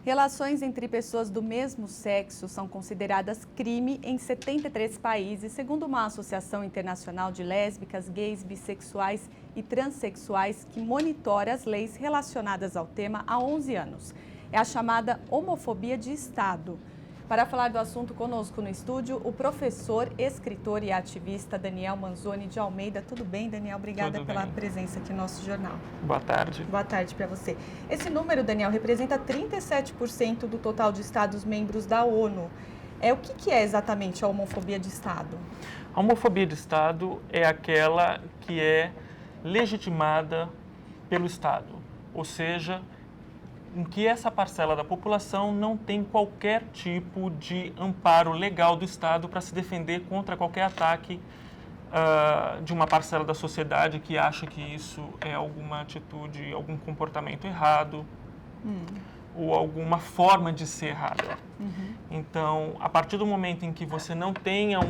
Relações entre pessoas do mesmo sexo são consideradas crime em 73 países, segundo uma associação internacional de lésbicas, gays, bissexuais e transexuais que monitora as leis relacionadas ao tema há 11 anos. É a chamada homofobia de Estado. Para falar do assunto conosco no estúdio, o professor, escritor e ativista Daniel Manzoni de Almeida. Tudo bem, Daniel? Obrigada pela presença aqui no nosso jornal. Boa tarde. Boa tarde para você. Esse número, Daniel, representa 37% do total de Estados-membros da ONU. O que é exatamente a homofobia de Estado? A homofobia de Estado é aquela que é legitimada pelo Estado, ou seja, em que essa parcela da população não tem qualquer tipo de amparo legal do Estado para se defender contra qualquer ataque de uma parcela da sociedade que acha que isso é alguma atitude, algum comportamento errado ou alguma forma de ser errada. Então, a partir do momento em que você não tenha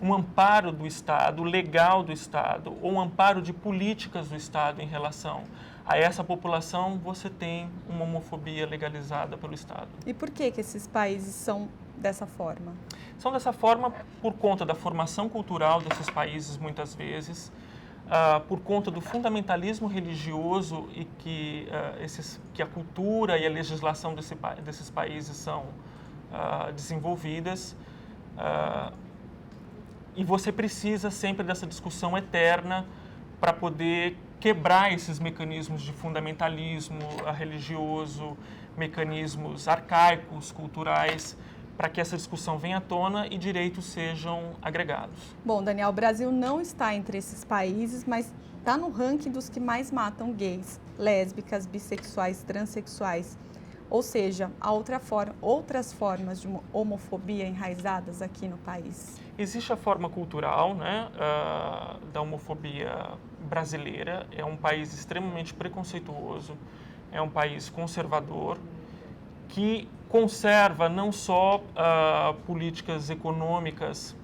um amparo do Estado, legal do Estado, ou um amparo de políticas do Estado em relação a essa população, você tem uma homofobia legalizada pelo Estado. E por que esses países são dessa forma? São dessa forma por conta da formação cultural desses países, muitas vezes, por conta do fundamentalismo religioso e que a cultura e a legislação desses países são desenvolvidas. E você precisa sempre dessa discussão eterna para poder quebrar esses mecanismos de fundamentalismo religioso, mecanismos arcaicos, culturais, para que essa discussão venha à tona e direitos sejam agregados. Bom, Daniel, o Brasil não está entre esses países, mas está no ranking dos que mais matam gays, lésbicas, bissexuais, transexuais. Ou seja, há outras formas de homofobia enraizadas aqui no país. Existe a forma cultural, né, da homofobia brasileira. É um país extremamente preconceituoso, é um país conservador, que conserva não só políticas econômicas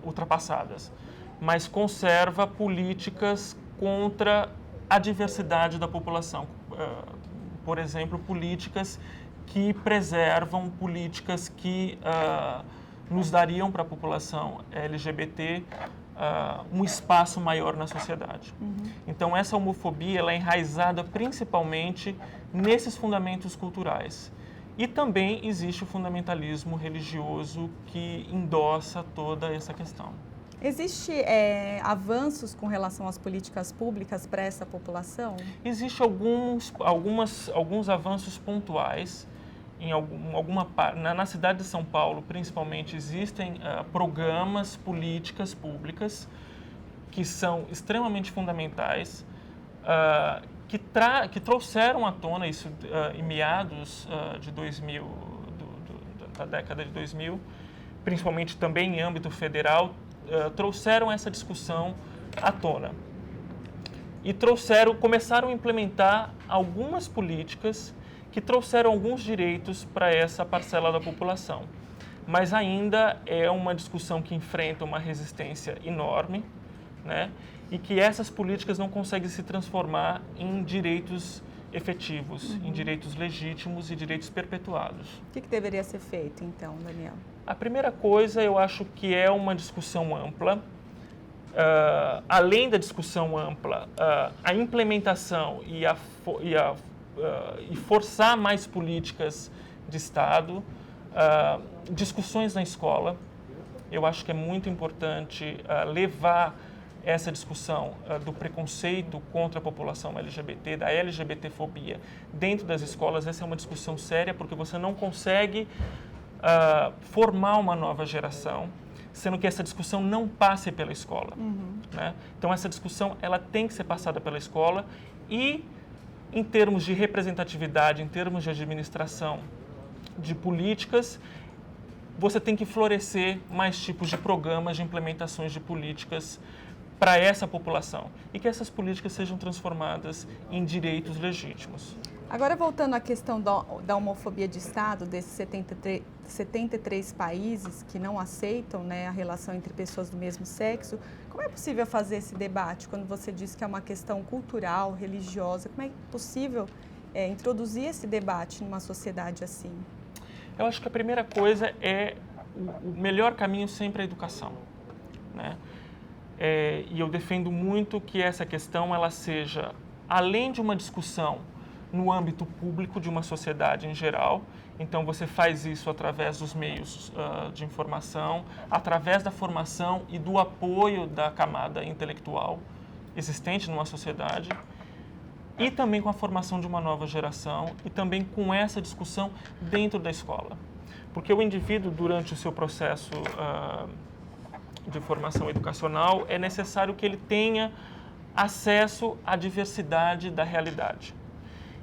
ultrapassadas, mas conserva políticas contra a diversidade da população. Por exemplo, políticas que preservam, políticas que nos dariam para a população LGBT um espaço maior na sociedade. Então, essa homofobia ela é enraizada principalmente nesses fundamentos culturais. E também existe o fundamentalismo religioso que endossa toda essa questão. Existe avanços com relação às políticas públicas para essa população? Existem alguns avanços pontuais. Na cidade de São Paulo, principalmente, existem programas, políticas públicas que são extremamente fundamentais, que trouxeram à tona isso em meados de 2000, da década de 2000, principalmente também em âmbito federal, trouxeram essa discussão à tona. E começaram a implementar algumas políticas que trouxeram alguns direitos para essa parcela da população. Mas ainda é uma discussão que enfrenta uma resistência enorme, né? E que essas políticas não conseguem se transformar em direitos efetivos, em direitos legítimos e direitos perpetuados. O que deveria ser feito, então, Daniel? A primeira coisa, eu acho que é uma discussão ampla. Além da discussão ampla, a implementação e forçar mais políticas de Estado, discussões na escola. Eu acho que é muito importante levar essa discussão do preconceito contra a população LGBT, da LGBTfobia, dentro das escolas. Essa é uma discussão séria, porque você não consegue formar uma nova geração, sendo que essa discussão não passe pela escola. Né? Então, essa discussão ela tem que ser passada pela escola e, em termos de representatividade, em termos de administração de políticas, você tem que florescer mais tipos de programas, de implementações de políticas para essa população e que essas políticas sejam transformadas em direitos legítimos. Agora, voltando à questão da homofobia de Estado, desses 73 países que não aceitam, né, a relação entre pessoas do mesmo sexo, como é possível fazer esse debate quando você diz que é uma questão cultural, religiosa? Como é possível introduzir esse debate numa sociedade assim? Eu acho que a primeira coisa é o melhor caminho sempre é a educação, né? E eu defendo muito que essa questão ela seja, além de uma discussão no âmbito público de uma sociedade em geral, então você faz isso através dos meios de informação, através da formação e do apoio da camada intelectual existente numa sociedade, e também com a formação de uma nova geração e também com essa discussão dentro da escola. Porque o indivíduo, durante o seu processo de formação educacional, é necessário que ele tenha acesso à diversidade da realidade.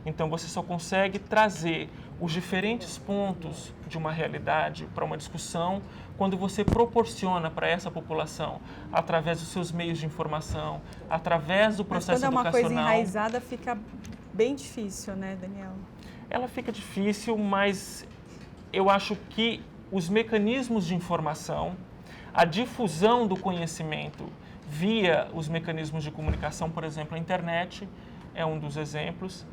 Então, você só consegue trazer os diferentes pontos de uma realidade para uma discussão quando você proporciona para essa população, através dos seus meios de informação, através do processo educacional. Mas quando é uma coisa enraizada, fica bem difícil, né, Daniel? Ela fica difícil, mas eu acho que os mecanismos de informação, a difusão do conhecimento via os mecanismos de comunicação, por exemplo, a internet é um dos exemplos,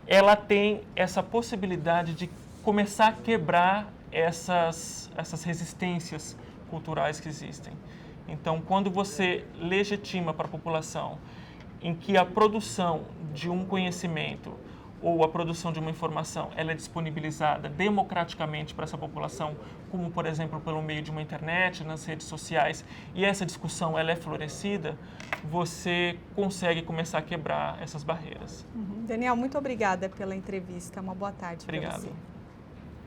ela tem essa possibilidade de começar a quebrar essas resistências culturais que existem. Então, quando você legitima para a população em que a produção de um conhecimento ou a produção de uma informação ela é disponibilizada democraticamente para essa população, como, por exemplo, pelo meio de uma internet, nas redes sociais, e essa discussão ela é florescida, você consegue começar a quebrar essas barreiras. Daniel, muito obrigada pela entrevista. Uma boa tarde para você. Obrigado.